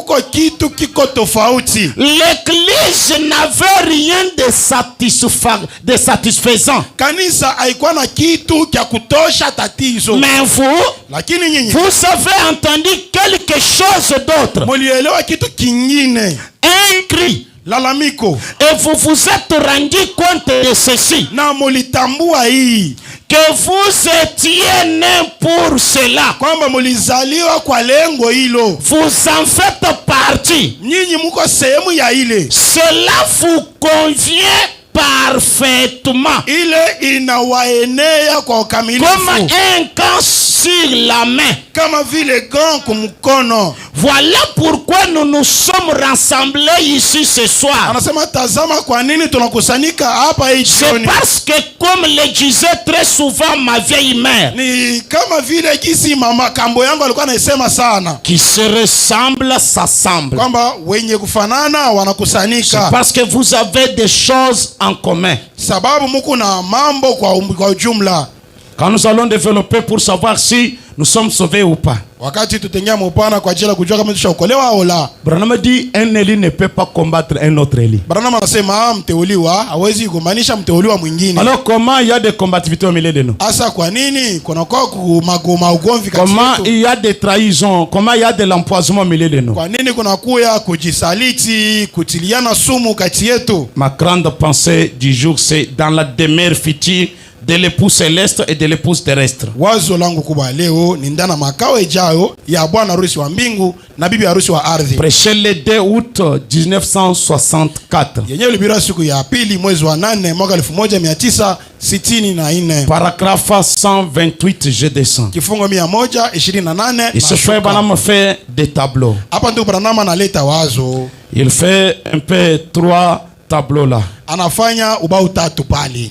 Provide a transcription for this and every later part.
kuko kitu kiko tofauti. L'église n'avait rien de satisfaisant. Kanisa haikuwa na kitu kya kutosha tatizo. Mais vous, Lakini nyinyi, vous avez entendu quelque chose d'autre. mulielewa kitu kingine. Un cri. Lalamiko. Et vous vous êtes rendu compte de ceci. Na mulitambua hii. Que vous étiez né pour cela. Kwamba mulizaliwa kwa lengo hilo. Vous en faites partie. Nyinyi muko sehemu ya ile. Cela vous convient parfaitement. Ile inawaenea kwa ukamilifu. Comme un gant sur la main. Kama vile gant kumkono. Voilà pourquoi nous nous sommes rassemblés ici ce soir. Anasema tazama kwa nini tunakusanyika hapa hii C'est jioni. parce que comme le disait très souvent ma vieille mère. Ni kama vile kisi mama kambo yangu alikuwa anasema sana. Qui se ressemble s'assemble. Kwamba wenye kufanana wanakusanyika. C'est parce que vous avez des choses en commun. Sababu muko na mambo kwa ujumla. Quand nous allons développer pour savoir si nous sommes sauvés ou pas. Wakati tutengea mpana kwa ajili ya kujua kama tushaokolewa au la. Branham dit un élu ne peut pas combattre un autre élu. Branham anasema mteuliwa hawezi kumaanisha mteuliwa mwingine. Alors comment il y a des combativité au milieu de nous? Asa kwa nini kuna kwa ugomvi kati yetu? Comment il y a des trahisons? Comment il y a de l'empoisonnement au milieu de nous? Kwa nini kuna kuya kujisaliti, kutiliana sumu kati yetu? Ma grande pensée du jour c'est dans la demeure future de l'épouse céleste et de l'épouse terrestre. Wazo langu kubwa leo ni ndana makao ijayo ya bwana harusi wa mbingu na bibi harusi wa ardhi. Prêché le 2 août 1964. Yenyewe ilibiriwa siku ya pili mwezi wa 8 mwaka 1964. Paragraphe 128 je descends. Kifungo 128. Et ce frère Branham fait des tableaux. Hapa ndio Branham analeta wazo. Il fait un peu 3 tableaux là. Anafanya ubao tatu pale.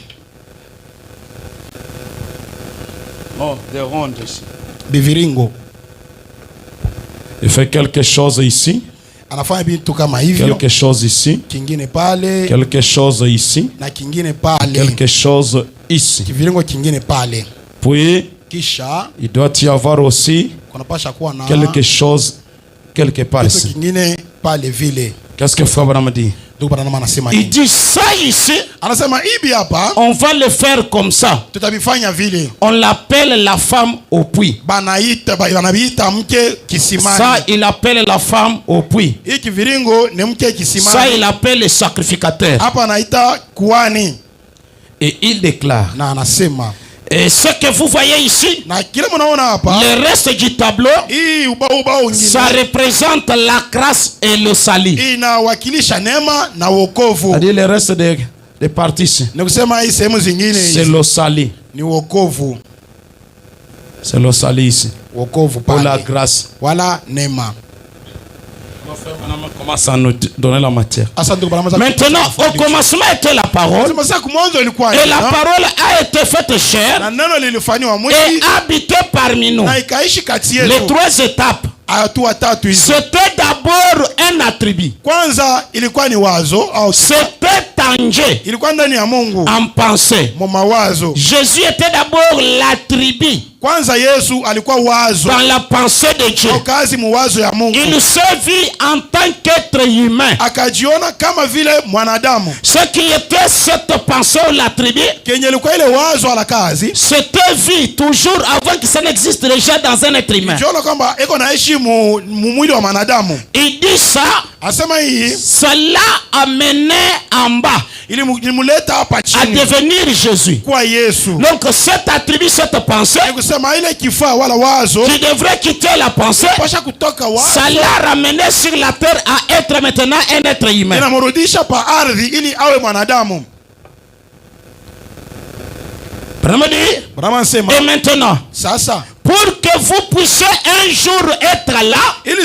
Oh, des rondes ici. Biviringo. Il fait quelque chose ici. Anafanya vitu kama hivyo. Quelque chose ici. Kingine pale. Quelque chose ici. Na kingine pale. Quelque chose ici. Kiviringo kingine pale. Puis, Kisha il doit y avoir aussi kunapasha kuwa na quelque chose quelque part ici. Kingine pale vile. Qu'est-ce que Frère Branham dit? Il dit ça ici. Anasema hivi hapa. On va le faire comme ça. Tutabifanya vile. On l'appelle la femme au puits. Banabiita mke kisimani. Ça il appelle la femme au puits. Hii kiviringo ni mke kisimani. Ça il appelle le sacrificateur. Hapa anaita kuhani. Et il déclare. Na anasema. Et ce que vous voyez ici, le reste du tableau, ça représente la grâce et le salut. C'est-à-dire le reste des parties, c'est le salut. C'est le salut ici. Pour la grâce. Voilà, nema. Commence à nous donner la matière. Maintenant, au commencement était la parole. Et la parole a été faite chair et habité parmi nous. Les 3 étapes. C'était d'abord un attribut. C'était tangé en pensée. Jésus était d'abord l'attribut dans la pensée de Dieu. Il se vit en tant qu'être humain. Ce qui était cette pensée ou l'attribut, c'était vu toujours avant que ça n'existe déjà dans un être humain. Il dit ça, cela a mené en bas à devenir Jésus. Donc cet attribut, cette pensée, qui devrait quitter la pensée, ça l'a ramené sur la terre à être maintenant un être humain. Et maintenant, pour que vous puissiez un jour être là, il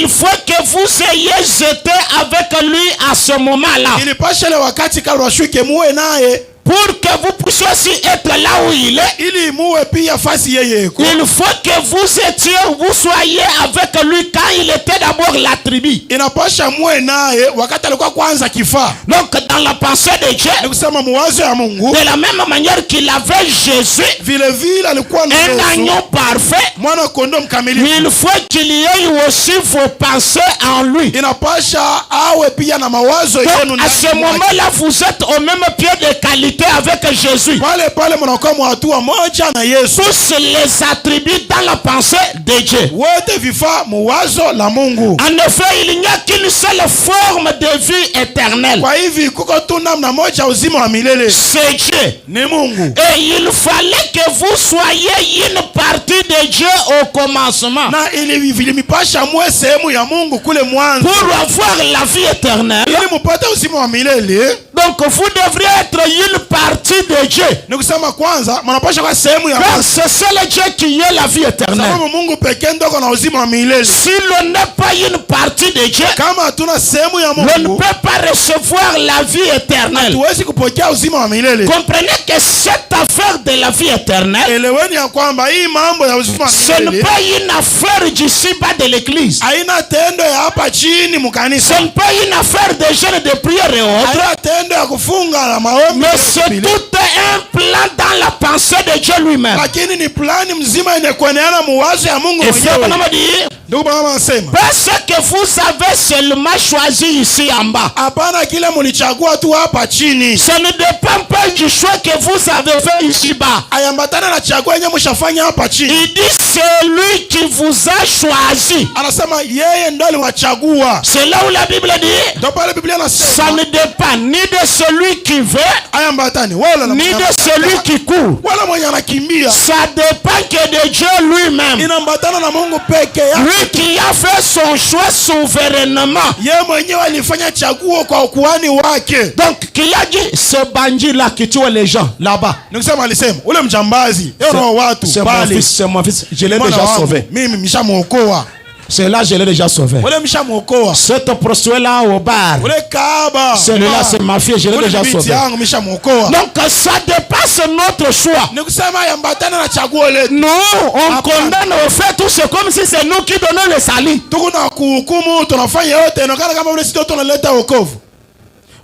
faut que vous ayez été avec lui à ce moment-là. pour que vous puissiez aussi être là où il est, ili muwe pia fasi yeye eko. il faut que vous soyez avec lui quand il était d'abord la tribu. Inapasha muwe naye wakati alikuwa kwanza kifaa. Donc dans la pensée de Dieu, ni kusema mawazo ya Mungu, de la même manière qu'il avait Jésus, vile vile alikuwa na un agneau parfait, mwana kondoo mkamilifu, il faut qu'il y ait aussi vos pensées en lui. Inapasha awe pia na mawazo yenu ndani. À ce moment-là, vous êtes au même pied de qualité avec Jésus. Pale mnakuwa mwatua moja na Yesu. Tous les attributs dans la pensée de Dieu. Wote vifaa mawazo la Mungu. En effet, il n'y a qu'une seule forme de vie éternelle. Kwa hivi kuko tu namna moja uzima wa milele. C'est Dieu. Ni Mungu. Et il fallait que vous soyez une partie de Dieu au commencement. Na ili vilimipasha mwe sehemu ya Mungu kule mwanzo. Pour avoir la vie éternelle. Ili mupate uzima wa milele. Donc vous devriez être une partie de Dieu. Ni kusema kwanza mnapasha kwa sehemu ya Mungu. C'est seul Dieu qui est la vie éternelle. Sababu Mungu pekee ndo kuna uzima wa milele. Si l'on n'est pas une partie de Dieu, kama hatuna sehemu ya Mungu, on ne peut pas recevoir la vie éternelle. Hatuwezi kupokea uzima wa milele. Comprenez que cette affaire de la vie éternelle, eleweni ya kwamba hii mambo ya uzima wa milele, ce n'est pas une affaire d'ici bas de l'église. Haina tendo ya hapa chini mkanisa. Ce n'est pas une affaire de jeûne, de prière et autres. Haina tendo ya kufunga na maombi. Mais c'est tout un plan dans la pensée de Dieu lui-même. Lakini ni plani mzima yenye kueneana mawazo ya Mungu mwenyewe. Ndugu baba anasema, parce que vous avez seulement choisi ici en bas. Hapana kile mlichagua tu hapa chini. Ça ne dépend pas du choix que vous avez fait ici bas. Ayambatana na chaguo yenye mshafanya hapa chini. Il dit c'est lui qui vous a choisi. Anasema yeye ndo aliwachagua. C'est là où la Bible dit. Ndio pale Biblia inasema, ça ne dépend ni de celui qui veut, ayambatani wala ni de celui qui court. Wala mwenye anakimbia. Ça dépend que de Dieu lui-même. Inambatana na Mungu peke yake. Lui qui a fait son choix souverainement. Yeye mwenyewe alifanya chaguo kwa ukuhani wake. Donc qui a dit ce bandit là qui tue les gens là-bas. Nikusema alisema ule mjambazi, yeye watu bali. C'est mon fils, je l'ai déjà sauvé. Mimi nishamuokoa. C'est là je l'ai déjà sauvé. Ule mshamuokoa. Cette prostituée là au bar. Ule kaaba. Celui-là c'est ma fille, je l'ai déjà sauvé. Yangu mshamuokoa. Donc ça dépasse notre choix. Nikusema yambatana na chaguo letu. Nous on condamne au fait tout c'est comme si c'est nous qui donnons le salut. Tukuna kuhukumu tunafanya yote inaonekana kama vile sisi tunaleta wokovu.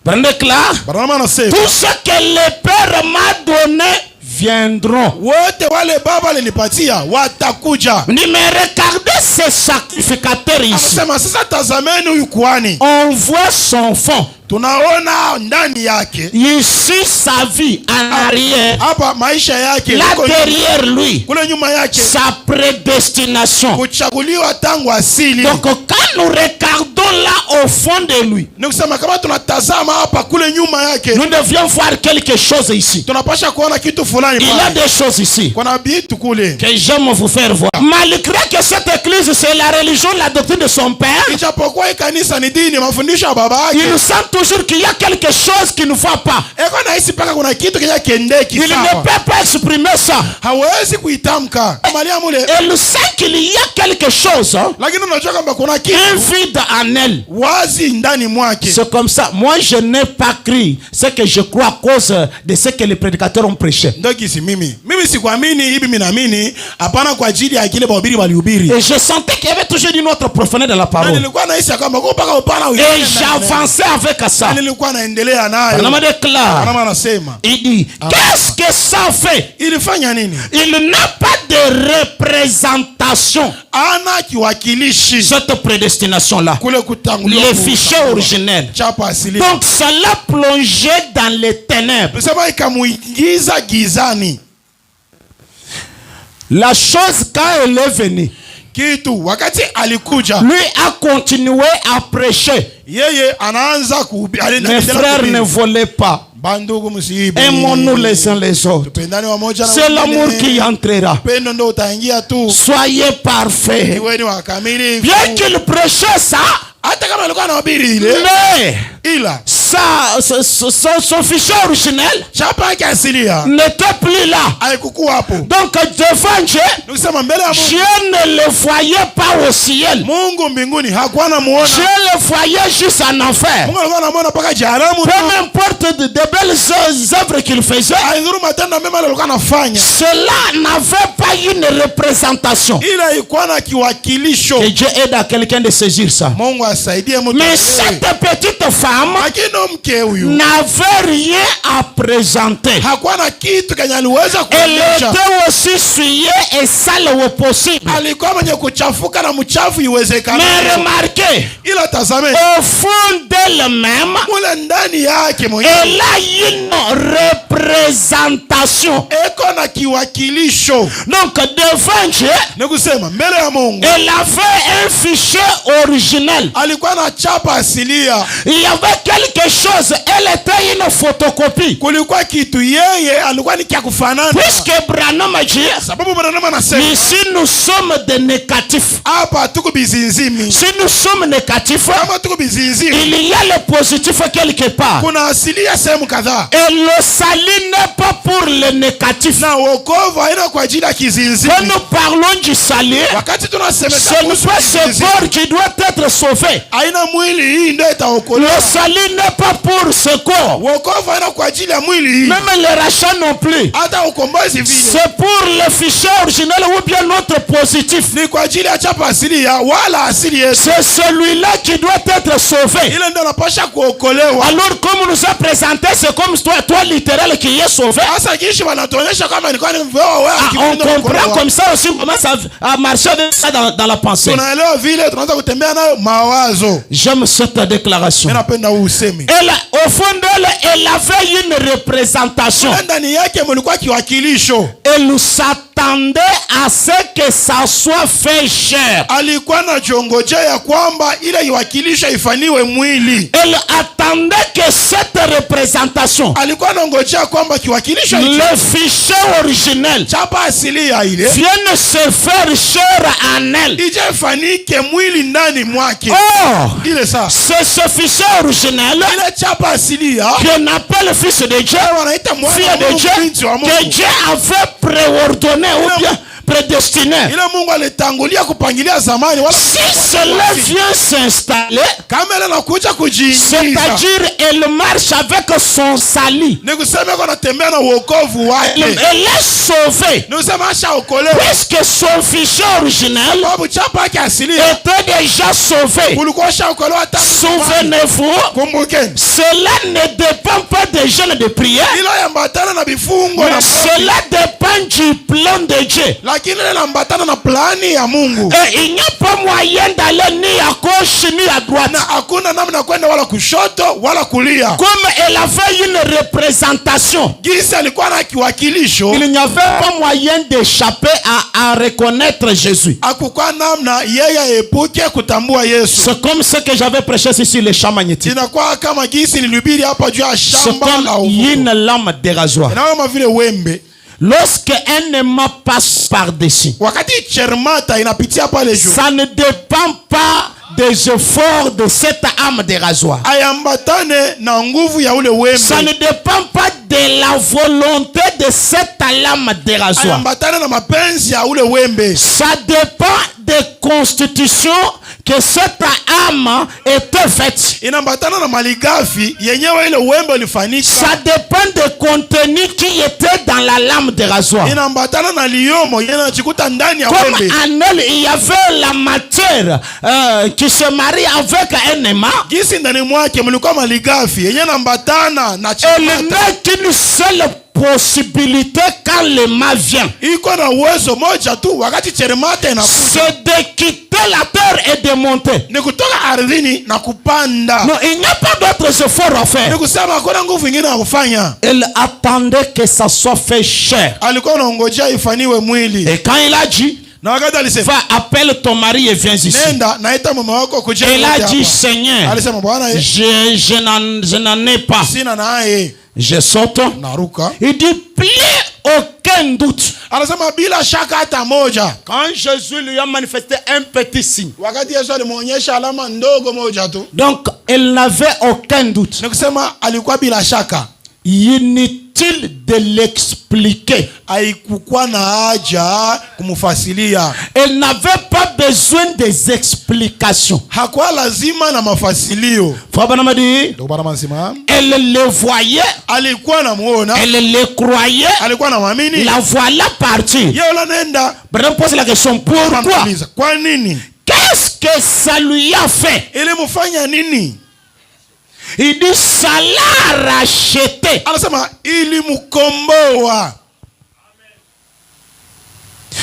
Prenez clair. Tout ce que le Père m'a donné viendront. Wote wale baba alinipatia watakuja. Regardez ces sacrificateurs ici. Sasa tazameni huyu kuhani. On voit son fond. Tunaona ndani yake. Ici sa vie en arrière. Hapa maisha yake. Là derrière lui. Kule nyuma yake. Sa prédestination. Kuchaguliwa tangu asili. Donc quand nous regardons là au fond de lui. Nikusema kama tunatazama hapa kule nyuma yake. Nous devions voir quelque chose ici. Tunapasha kuona kitu fulani pale. Il y a des choses ici. Kuna vitu kule. Que j'aime vous faire voir. Malgré que cette église c'est la religion, la doctrine de son père. Ijapokuwa kanisa ni dini, mafundisho ya baba yake. Il sent toujours qu'il y a quelque chose qui ne va pas. Il ne peut pas exprimer ça. Elle sait qu'il y a quelque chose. Un vide en elle. C'est comme ça. Moi je n'ai pas cru ce que je crois à cause de ce que les prédicateurs ont prêché. Et je sentais qu'il y avait toujours une autre profondeur dans la parole. Et j'avançais avec ça. Il dit, qu'est-ce que ça fait? Il n'a pas de représentation. Cette prédestination-là. Le fichier originel. Donc cela plongeait dans les ténèbres. La chose quand elle est venue, lui a continué à prêcher. Mes frères ne volaient pas. Aimons-nous les uns les autres. C'est l'amour qui entrera. Soyez parfaits. Bien qu'il prêchait ça, mais son fichier originel chapa yake asilia n'était plus là. haikukuwa hapo. Donc devant Dieu, Nikisema mbele ya Mungu, Dieu ne le voyait pas au ciel. Mungu mbinguni hakuwa anamuona. Dieu le voyait juste en enfer. Mungu alikuwa anamuona mpaka jehanamu. Peu importe de belles œuvres qu'il faisait, Haidhuru matendo mema alikuwa anafanya, cela n'avait pas une représentation. ila ilikuwa na kiwakilisho. Que Dieu aide à quelqu'un de saisir ça. Mungu asaidie mtu. Mais cette petite femme Lakini mke huyu n'avait rien à présenter. hakuwa na kitu kenye aliweza Elle kuonyesha. était aussi souillée et sale au possible. Alikuwa mwenye kuchafuka na mchafu iwezekana. Mais remarquez, Ila tazame, au fond d'elle-même, mule ndani yake mwenyewe elle a une représentation. eko na kiwakilisho. Donc devant Dieu, Ni kusema mbele ya Mungu elle avait un fichier original. alikuwa na chapa asilia. Il y avait quelque chose, elle était une photocopie. Kulikuwa kitu yeye alikuwa ni kia kufanana. Puisque Branham a dit, Sababu Branham anasema ici nous sommes des négatifs. hapa tuko bizinzimi. Si nous sommes négatifs, Kama tuko bizinzimi, il y a le positif quelque part. kuna asilia sehemu kadhaa. Et le salut n'est pas pour les négatifs. Na wokovu haina kwa ajili ya kizinzimi. Quand nous parlons du salut, Wakati tunasema ce n'est pas ce corps qui doit être sauvé. haina mwili hii ndio Le itaokolewa. salut n'est pas pour ce corps. Wokovu haina kwa ajili ya mwili hii. Même le rachat non plus. Hata ukombozi vile. C'est pour le fichier original ou bien notre positif. Ni kwa ajili ya chapa asilia wala asili yetu. C'est celui-là qui doit être sauvé. Ile ndio anapasha kuokolewa. Alors comme nous a présenté, c'est comme toi littéral qui est sauvé. Sasa kishi wanatuonyesha kama ilikuwa ni wewe On comprend comme ça aussi comment ça a marché avec ça dans la pensée. Tunaelewa vile tunaanza kutembea nayo mawazo. J'aime cette déclaration. Mimi napenda huu usemi. Elle, au fond d'elle, elle avait une représentation. Ndani yake mlikuwa kiwakilisho. Elle s'attendait à ce que ça soit fait chair. Alikuwa anajongojea ya kwamba ile iwakilisho ifaniwe mwili. Elle attendait que cette représentation, Alikuwa anangojea kwamba kiwakilisho le fichier originel, chapa asilia ile vienne se faire chair en elle. ije ifanike mwili ndani mwake. Or, Ile saa c'est ce fichier originel ile chapa asilia qu'on appelle le Fils de Dieu, wanaita mwana Fille wa de Mungu, Dieu, binti wa Mungu. que Dieu avait préordonné ou bien prédestiné. Ile Mungu alitangulia kupangilia zamani wala Si cela vient s'installer, kama ile nakuja kujiingiza. c'est-à-dire elle marche avec son salut, Ni kusema kwa natembea na wokovu wake. elle est sauvée. Ni kusema ashaokolewa. Puisque son fichier original Sababu chapa yake asilia était déjà sauvé. kulikuwa ashaokolewa tangu. Souvenez-vous, Kumbukeni. cela ne dépend pas des jeûnes de prière, Ilo yambatana na bifungo na mais cela dépend du plan de Dieu. lakini ile yambatana na plani ya Mungu. Et il n'y a pas moyen d'aller ni à gauche ni à droite. Na hakuna namna kwenda wala kushoto wala kulia. Comme elle avait une représentation, Gisi alikuwa na kiwakilisho. il n'y avait pas moyen d'échapper à reconnaître Jésus. Hakukuwa namna yeye aepuke kutambua Yesu. C'est comme ce que j'avais prêché ici sur les champs magnétiques. Inakuwa kama gisi nilihubiri hapa juu ya C'est shamba la comme uvuko. une lame de rasoir. Na kama vile wembe. Lorsque un aimant passe par-dessus, Wakati chermata inapitia pale juu. ça ne dépend pas des efforts de cette âme de rasoir. Ayambatane na nguvu ya ule wembe. Ça ne dépend pas de la volonté de cette lame de rasoir. Ayambatane na mapenzi ya ule wembe. Ça dépend des constitutions que cette âme était faite. Inambatana na maligafi yenyewe ile wembe ulifanyika. Ça dépend des contenus qui étaient dans la lame de rasoir. Inambatana na liomo yanachikuta ndani ya Comme wembe. en elle, il y avait la matière qui se marie avec un aimant. Gisi ndani mwake mlikuwa maligafi yenye nambatana na Elle chimata. n'a qu'une seule possibilité quand l'aimant vient. Iko na uwezo moja tu wakati chermata inakuja. C'est de quitter la terre et de monter. Ni kutoka ardhini na kupanda. Non, il n'y a pas d'autres efforts à faire. Ni kusema hakuna nguvu nyingine ya kufanya. Elle attendait que ça soit fait chair. Alikuwa anaongojea ifaniwe mwili. Et quand il a dit, Na wakati alisema, va, appelle ton mari et viens ici. nenda naita mume wako kuja. Elle a dit, Seigneur, Alisema Bwana, je n'en ai pas. sina naye. Je saute. Naruka. Il dit, plie aucun doute. Anasema bila shaka hata moja. Quand Jésus lui a manifesté un petit signe. Wakati Yesu alimuonyesha alama ndogo moja tu. Donc elle n'avait aucun doute. Nikusema alikuwa bila shaka. Inutile de l'expliquer. Haikukuwa na haja kumfasilia. Elle n'avait pas besoin des explications. Hakuwa lazima na mafasilio. Elle le voyait. Alikuwa anamuona. Elle le croyait. Alikuwa anamwamini. La voilà partir. Yeye anaenda. Bref, pose la question, pourquoi? Kwa nini? Qu'est-ce que ça lui a fait? Ilimfanya nini? Il dit ça l'a racheté. Anasema ilimkomboa.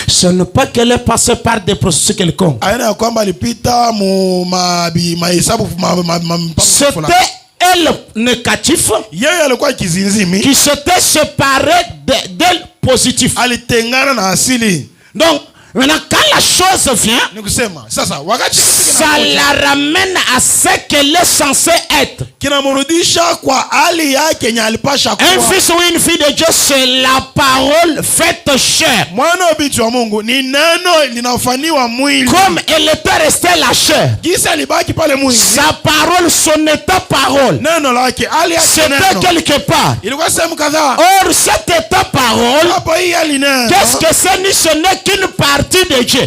Ce n'est pas qu'elle est passée par des processus quelconques. C'était elle négatif qui s'était séparé d'elle positif. Donc maintenant, quand la chose vient, ça la ramène à ce qu'elle est censée être. Un fils ou une fille de Dieu, c'est la parole faite chair. Comme elle était restée la chair, sa parole, son état parole, c'était quelque part. Or, cet état parole, qu'est-ce que c'est? Ce n'est qu'une partie de Dieu.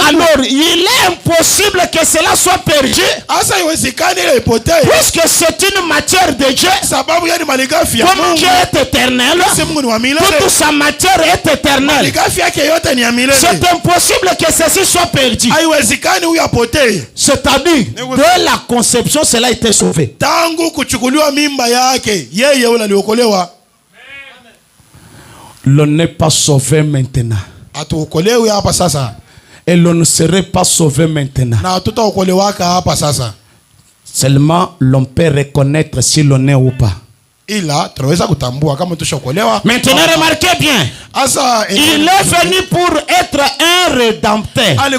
Alors, il est impossible que cela soit perdu, puisque c'est une matière de Dieu. Comme Dieu est éternel, toute sa matière est éternelle. C'est impossible que ceci soit perdu. C'est-à-dire, dès la conception, cela a été sauvé. L'on n'est pas sauvé maintenant. Et l'on ne serait pas sauvé maintenant. Seulement l'on peut reconnaître si l'on est ou pas. Maintenant, remarquez bien. Il est venu pour être un rédempteur. Pas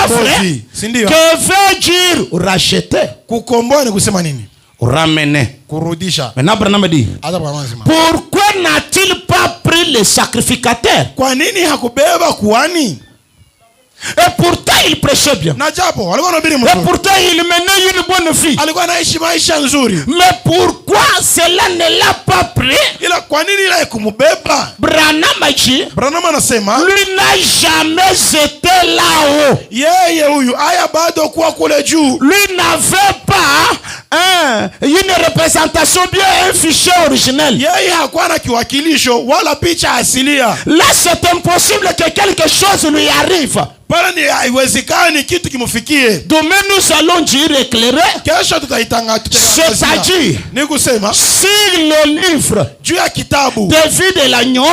vrai? Que veut dire racheter? Ramener. Maintenant, Branham dit, pourquoi n'a-t-il pas pris le sacrificateur? Et pourtant il prêchait bien. Et pourtant il menait une bonne vie. Mais pourquoi cela ne l'a pas pris? Branham a dit, lui n'a jamais été là-haut. Lui n'avait pas une représentation bien, un fichier originel. Là c'est impossible que quelque chose lui arrive. Demain nous allons dire éclairer. C'est-à-dire, si le livre de vie de l'agneau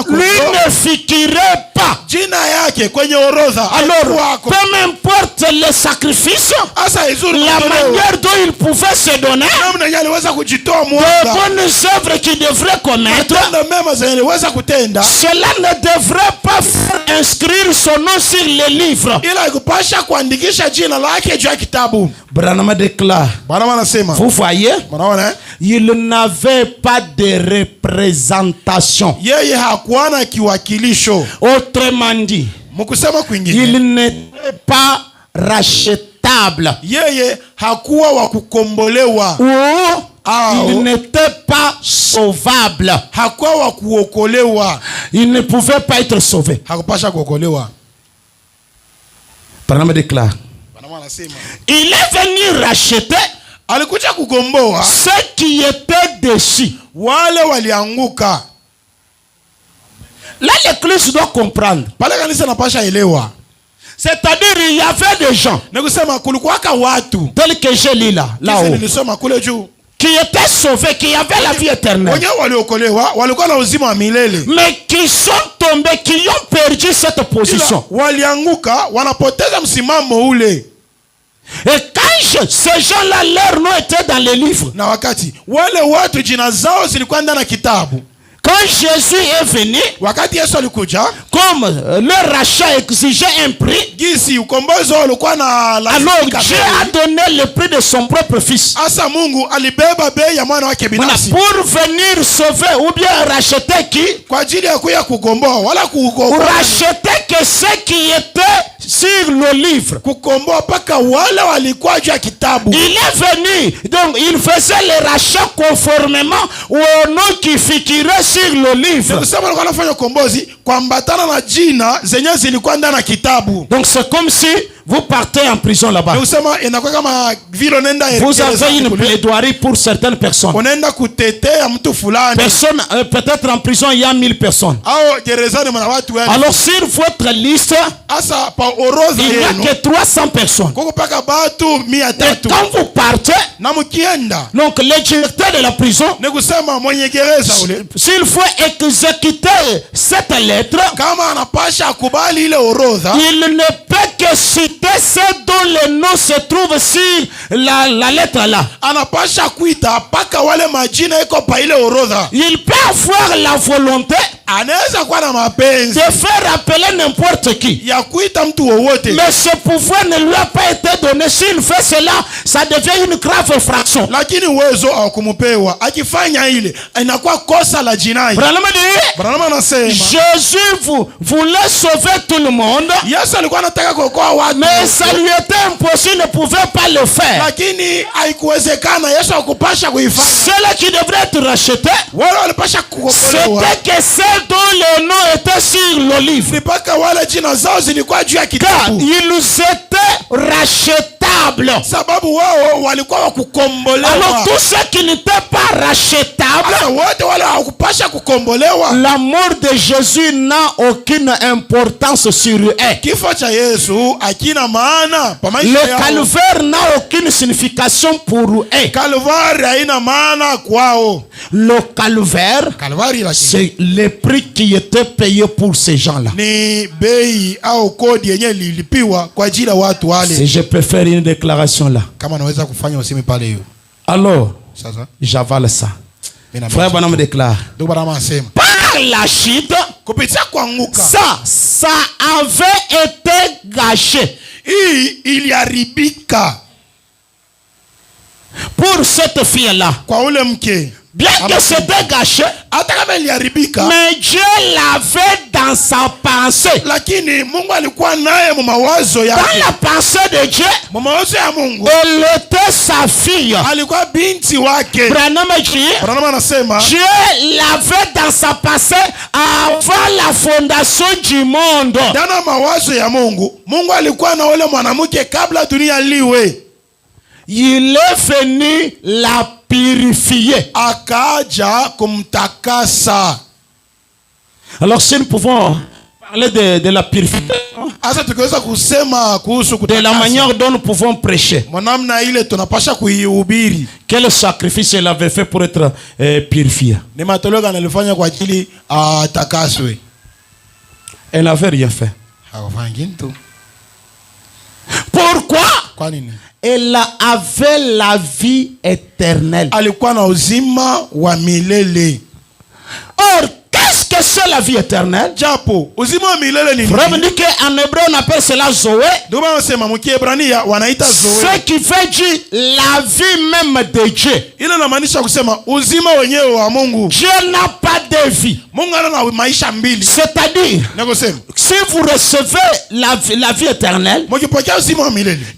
lui ne figurait pas, alors peu importe les sacrifices, la manière dont il pouvait se donner, de bonnes œuvres qu'il devrait commettre, cela ne devrait pas faire inscrire son nom sur les livres. Branham déclare, vous voyez, il n'avait pas de représentation. Autrement dit, il n'était pas rachetable. Ou il n'était pas sauvable. Il ne pouvait pas être sauvé. Branham déclare, il est venu racheter ceux qui étaient déçus. Là, l'église doit comprendre. C'est-à-dire, il y avait des gens tels que j'ai lu là-haut, qui étaient sauvés, qui avaient la vie éternelle, mais qui sont tombés, qui ont perdu cette position. Et quand ces gens-là, leur nom était dans les livres, Quand Jésus est venu, wakati Yesu alikuja, comme le rachat exigeait un prix, gisi ukombozi ulikuwa na alors Dieu a donné le prix de son propre fils. Asa Mungu alibeba bei ya mwana wake binafsi. Pour venir sauver ou bien racheter qui? Kwa ajili ya kuya kukomboa wala kukomboa. Racheter que ceux qui étaient sur le livre. Kukomboa paka wale walikuwa juu ya kitabu. Il est venu, donc il faisait le rachat conformément au nom qui figurait sur le livre. Ndio alikuwa anafanya ukombozi kuambatana na jina zenye zilikuwa ndani ya kitabu. Donc c'est comme si vous partez en prison là-bas. Vous avez une plaidoirie pour certaines personnes. Personne, peut-être en prison il y a 1000 personnes. Alors sur votre liste, il n'y a que 300 personnes. Et quand vous partez, donc le directeur de la prison, s'il faut exécuter cette lettre, il ne peut que citer ceux dont le nom se trouve sur la lettre là. Il peut avoir la volonté de faire appeler n'importe qui. Mais ce pouvoir ne lui a pas été donné. S'il fait cela, ça devient une grave infraction. Jésus voulait sauver tout le monde. Mais ça lui était impossible, il ne pouvait pas le faire. Ceux qui devraient être rachetés, c'était que ceux dont le nom était sur le livre. Car ils étaient rachetables. Alors tous ceux qui n'étaient pas rachetables, la mort de Jésus n'a aucune importance sur eux. Le calvaire n'a aucune signification pour eux. Le calvaire, c'est le prix qui était payé pour ces gens-là. Si je peux faire une déclaration là. Alors, j'avale ça. Frère Branham déclare. Par la chute, ça avait été gâché. Pour cette fille-là. Bien que c'était gâché, mais Dieu l'avait dans sa pensée. Dans la pensée de Dieu, elle était sa fille. Branham dit, Dieu l'avait dans sa pensée avant la fondation du monde. Il est venu la purifier. Alors si nous pouvons parler de la purification, de la manière dont nous pouvons prêcher, quel sacrifice elle avait fait pour être purifié? Elle n'avait rien fait. Pourquoi? Elle avait la vie éternelle. Or, qu'est-ce que c'est la vie éternelle? Frère me dit qu'en hébreu on appelle cela Zoé. Ce qui veut dire la vie même de Dieu. Dieu n'a pas de vie. C'est-à-dire, si vous recevez la vie éternelle,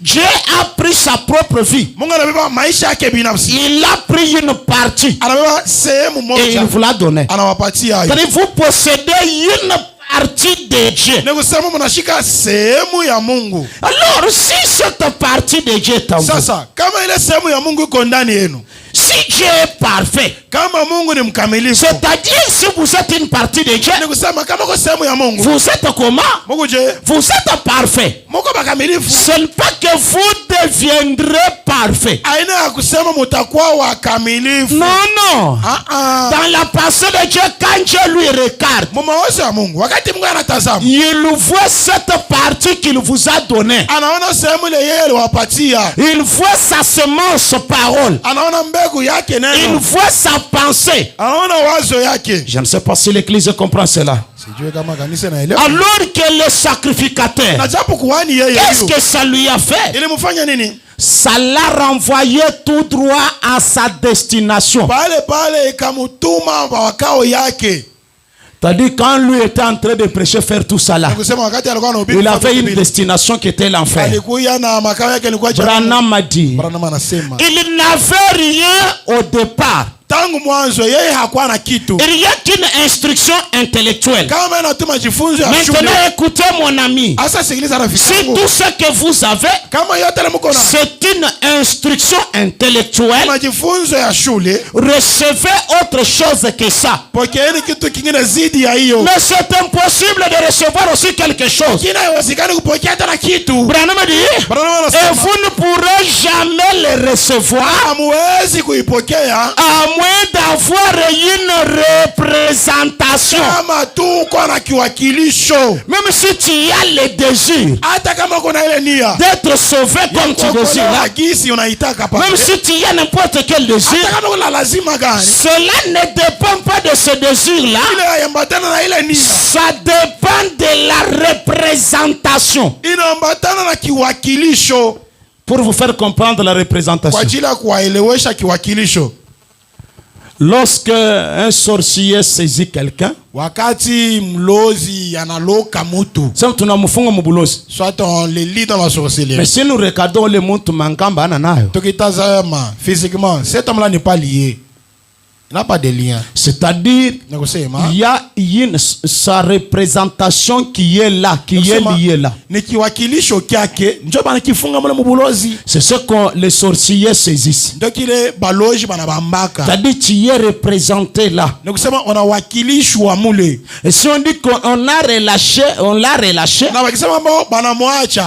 Dieu a pris sa propre vie. Il a pris une partie et il vous l'a donné. C'est-à-dire, vous possédez une partie de Dieu. Alors, si cette partie de Dieu est en vous, si Dieu est parfait, c'est-à-dire si vous êtes une partie de Dieu, vous êtes comment? Vous êtes parfait. Ce n'est pas que vous deviendrez parfait. Non, non. Dans la pensée de Dieu, quand Dieu lui regarde, il voit cette partie qu'il vous a donnée. Il voit sa semence parole. Il voit sa pensée. Je ne sais pas si l'église comprend cela. Alors que le sacrificateur, qu'est-ce que ça lui a fait? Ça l'a renvoyé tout droit à sa destination. C'est-à-dire quand lui était en train de prêcher, faire tout ça là, il avait une destination qui était l'enfer. Branham a dit, il n'avait rien au départ. Il n'y a qu'une instruction intellectuelle. Maintenant, écoutez mon ami. Si tout ce que vous avez, c'est une instruction intellectuelle, recevez autre chose que ça. Mais c'est impossible de recevoir aussi quelque chose. Branham dit, et vous ne pourrez jamais le recevoir à moins d'avoir une représentation. Même si tu as le désir d'être sauvé comme tu désires, même si tu as n'importe quel désir, cela ne dépend pas de ce désir-là. Ça dépend de la représentation. Pour vous faire comprendre la représentation. Lorsque un sorcier saisit quelqu'un, soit on le lit dans la sorcellerie. Mais si nous regardons le monde mankamba ananayo, physiquement, cet homme-là n'est pas lié. Il n'a pas de lien. C'est-à-dire, il y a sa représentation qui est là, qui est liée là. C'est ce que les sorciers saisissent. C'est-à-dire, tu es représenté là. Et si on dit qu'on a relâché, on l'a relâché,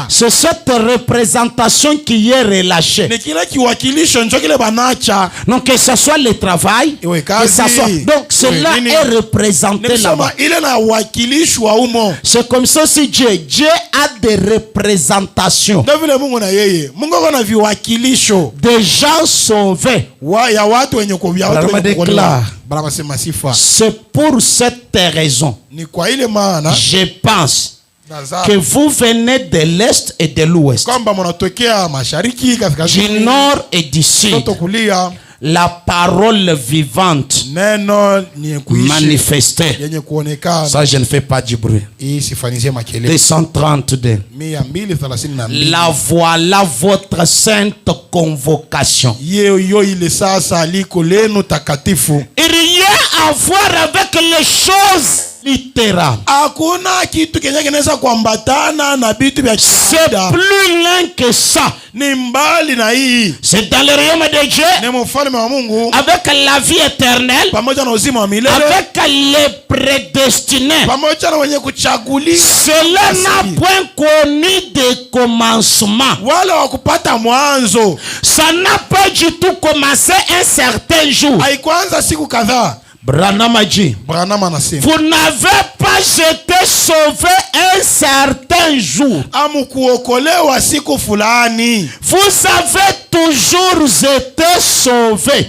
c'est cette représentation qui est relâchée. Donc, que ce soit le travail, que ça soit. Donc cela est représenté là-bas. C'est comme ça si Dieu a des représentations. Des gens sauvés. C'est pour cette raison, je pense que vous venez de l'Est et de l'Ouest, du Nord et du Sud. La parole vivante manifestée. Ça, je ne fais pas du bruit. 232. La voilà votre sainte convocation. Il y a à voir avec les choses littérales. C'est plus loin que ça. C'est dans le royaume de Dieu, avec la vie éternelle, avec les prédestinés. Cela n'a point connu de commencement. Ça n'a pas du tout commencé un certain jour. Branham a dit, vous n'avez pas été sauvé un certain jour. Vous avez toujours été sauvé.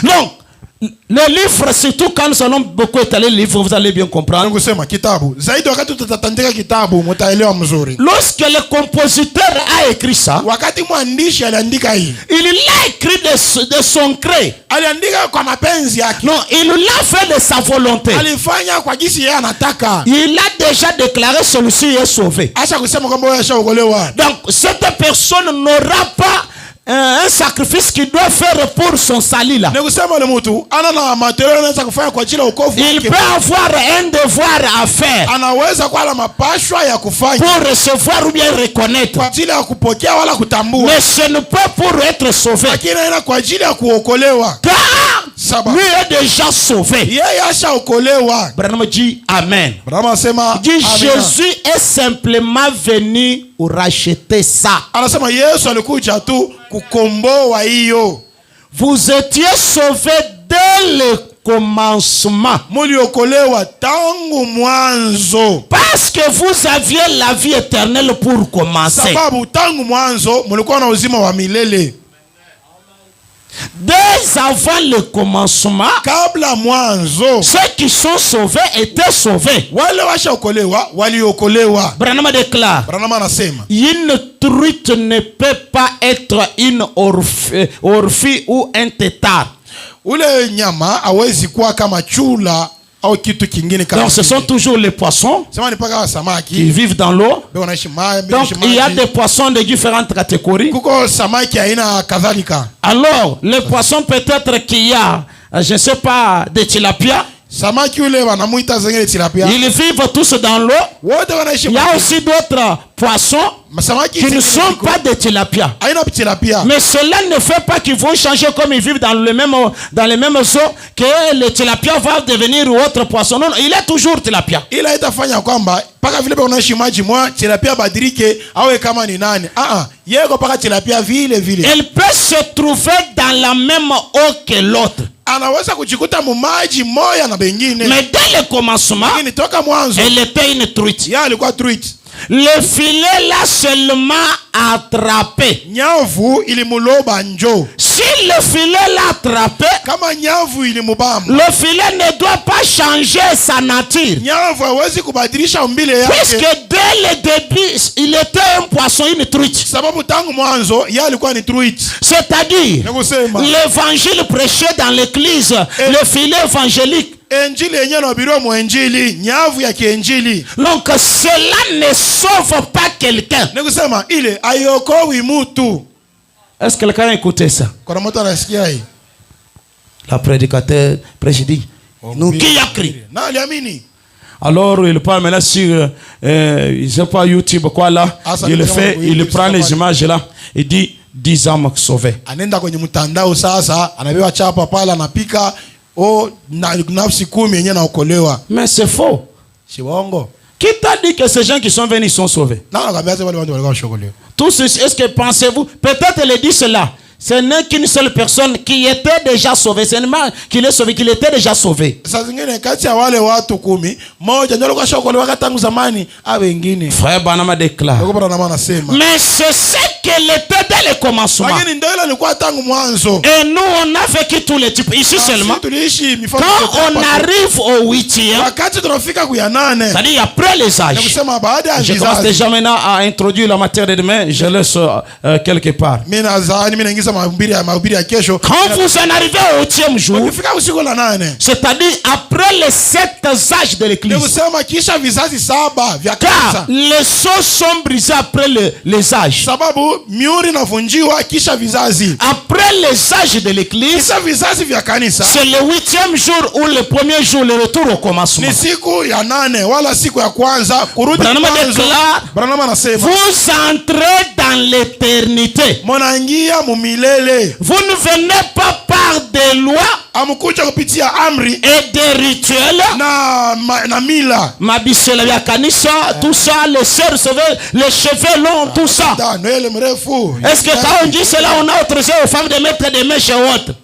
Donc, le livre, surtout quand nous allons beaucoup étaler le livre, vous allez bien comprendre. Lorsque le compositeur a écrit ça, il l'a écrit de son gré. Non, il l'a fait de sa volonté. Il a déjà déclaré celui-ci est sauvé. Donc, cette personne n'aura pas un sacrifice qu'il doit faire pour son salut là. Il peut avoir un devoir à faire pour recevoir ou bien reconnaître, mais ce n'est pas pour être sauvé. Car lui est déjà sauvé. Branham dit Amen. Dit Jésus est simplement venu pour racheter ça. Vous étiez sauvés dès le commencement. Parce que vous aviez la vie éternelle pour commencer. Dès avant le commencement, ceux qui sont sauvés étaient sauvés. Branham déclare, une truite ne peut pas être une orphi ou un tétard. Donc ce sont toujours les poissons qui vivent dans l'eau. Donc il y a des poissons de différentes catégories. Alors les poissons peut-être qu'il y a, je ne sais pas, des tilapia. Ils vivent tous dans l'eau. Il y a aussi d'autres poissons qui ne sont pas des tilapia. Mais cela ne fait pas qu'ils vont changer comme ils vivent dans les mêmes eaux que le tilapia va devenir autre poisson. Non, il est toujours tilapia. Il peut se trouver dans la même eau que l'autre. Mais dès le commencement, elle était une truite. Le filet l'a seulement attrapé. Si le filet l'a attrapé, le filet ne doit pas changer sa nature. Puisque dès le début, il était un poisson, une truite. C'est-à-dire, l'évangile prêché dans l'église, le filet évangélique. Donc cela ne sauve pas quelqu'un. Est-ce que quelqu'un a écouté ça? La prédicateur dit, nous qui a crié? Alors il parle maintenant sur je sais pas YouTube quoi là. Il le fait, il prend les images là. Il dit 10 âmes sauvées. Mais c'est faux. Qui t'a dit que ces gens qui sont venus sont sauvés? Tous, est-ce que pensez-vous? Peut-être il dit cela. Ce n'est qu'une seule personne qui était déjà sauvée. Ce n'est pas qu'il est sauvé, qu'il était déjà sauvé. Frère Branham déclare. Mais c'est ce qu'elle était dès le commencement. Et nous, on a vécu tous les types. Ici seulement. Quand on arrive au 8e, c'est-à-dire après les âges. Je commence déjà maintenant à introduire la matière de demain. Je laisse quelque part. Quand vous en arrivez au 8e jour, c'est-à-dire après les 7 âges de l'église, car les sceaux sont brisés après les âges. Après les âges de l'église, c'est le 8e jour ou le premier jour, le retour au commencement. Vous entrez dans l'éternité. Vous ne venez pas par des lois et des rituels. Tout ça, les sœurs, les cheveux longs, tout ça. Est-ce que quand on dit cela, on a autorisé aux femmes de mettre des mèches et autres?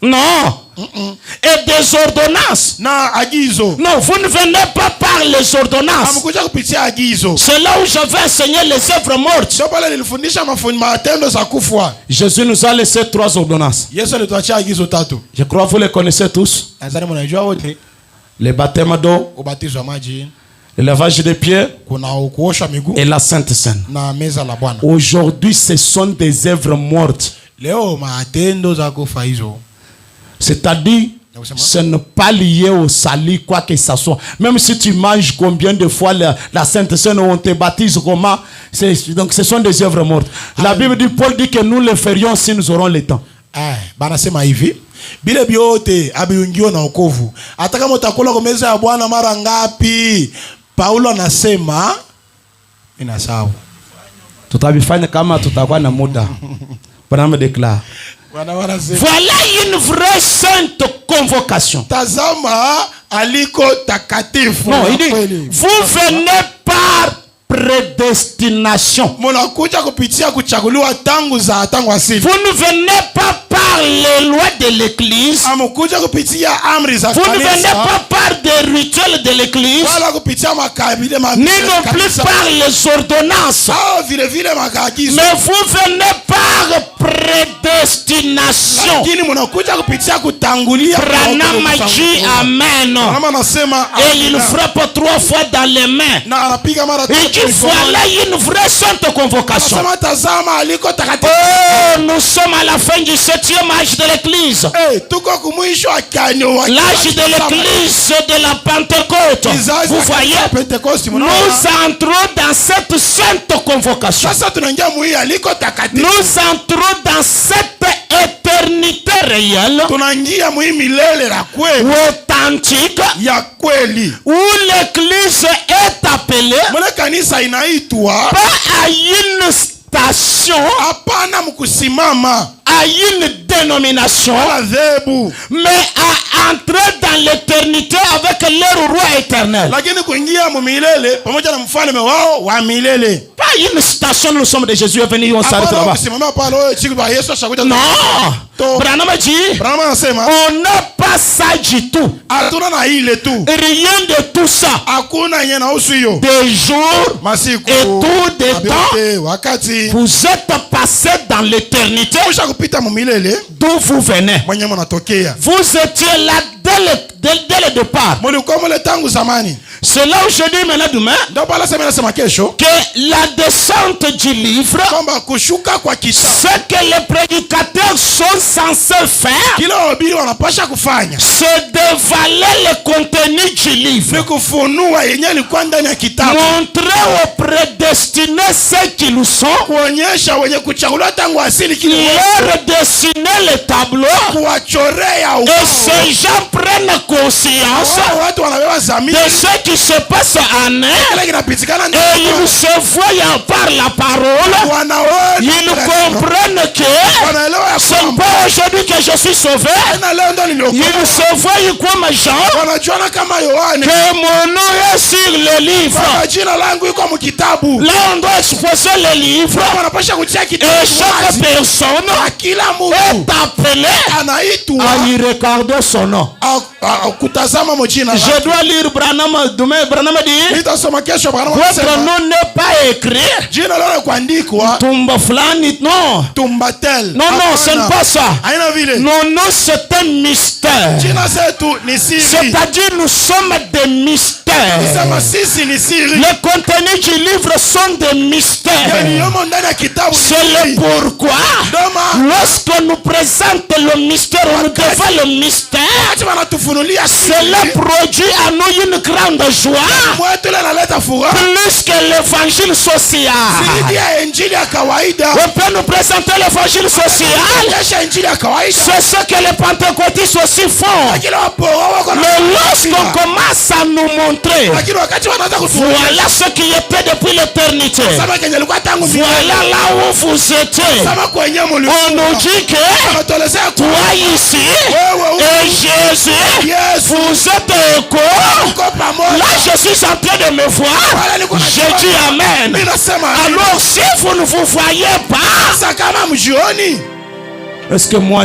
Non. Et des ordonnances. Non, vous ne venez pas par les ordonnances. C'est là où je vais enseigner les œuvres mortes. Jésus nous a laissé 3 ordonnances. Je crois que vous les connaissez tous. Le baptême d'eau, le lavage des pieds et la Sainte Seine. Aujourd'hui, ce sont des œuvres mortes. C'est-à-dire, ce n'est pas lié au salut, quoi que ce soit. Même si tu manges combien de fois la Sainte Seine, on te baptise comment, donc ce sont des œuvres mortes. La Bible dit, Paul dit que nous le ferions si nous aurons le temps. Bile biote abiungio na wokovu. Hata kama utakula kwa meza ya Bwana mara ngapi, Paulo anasema inasahau. Tutabifanya kama tutakuwa na muda. Branham déclare. Voilà une vraie sainte convocation. Non, il dit, vous venez par prédestination. Vous ne venez pas par les lois de l'église. Vous ne venez pas par des rituels de l'église, ni non plus par les ordonnances. Mais vous venez par prédestination. Branham dit amen. Et il frappe 3 fois dans les mains. Il dit voilà une vraie sainte convocation. Oh, nous sommes à la fin du 7e âge de l'église. L'âge de l'église de la Pentecôte. Vous voyez, nous entrons dans cette sainte convocation. Nous entrons dans cette éternité réelle, authentique, où l'église est appelée pas à une station, à une dénomination, mais à entrer dans l'éternité avec leur roi éternel. Pas une station, nous sommes de Jésus est venu, on s'arrête là-bas. Non. Branham dit, on n'a pas ça du tout. Rien de tout ça. Des jours et tout des temps, vous êtes passé dans l'éternité d'où vous venez. Vous étiez là dès le départ. C'est là où je dis maintenant demain que la descente du livre, ce que les prédicateurs sont censés faire, c'est dévaler le contenu du livre, montrer aux prédestinés ce qu'ils sont, leur dessiner le tableau, et ces gens prennent conscience de ce qui se passe en eux, et ils se voient par la parole, ils comprennent que ce n'est pas aujourd'hui que je suis sauvé, ils se voient comme Jean, que mon nom est sur le livre. Là on doit exposer le livre, et chaque personne est appelée à y regarder son nom. Je dois lire Branham demain. Branham dit, votre nom n'est pas écrit Tumba Flani, non. Non, ce n'est pas ça. Non, c'est un mystère. C'est-à-dire nous sommes des mystères. Les contenus du livre sont des mystères. C'est le pourquoi lorsqu'on nous présente le mystère, on nous dévoile le mystère, cela produit à nous une grande joie, plus que l'évangile social. On peut nous présenter l'évangile social, c'est ce que les pentecôtistes aussi font. Mais lorsqu'on commence à nous montrer voilà ce qui était depuis l'éternité, voilà là où vous étiez, on nous dit que toi ici et Jésus, vous êtes écho. Là je suis en train de me voir, je dis amen. Alors si vous ne vous voyez pas, est-ce que moi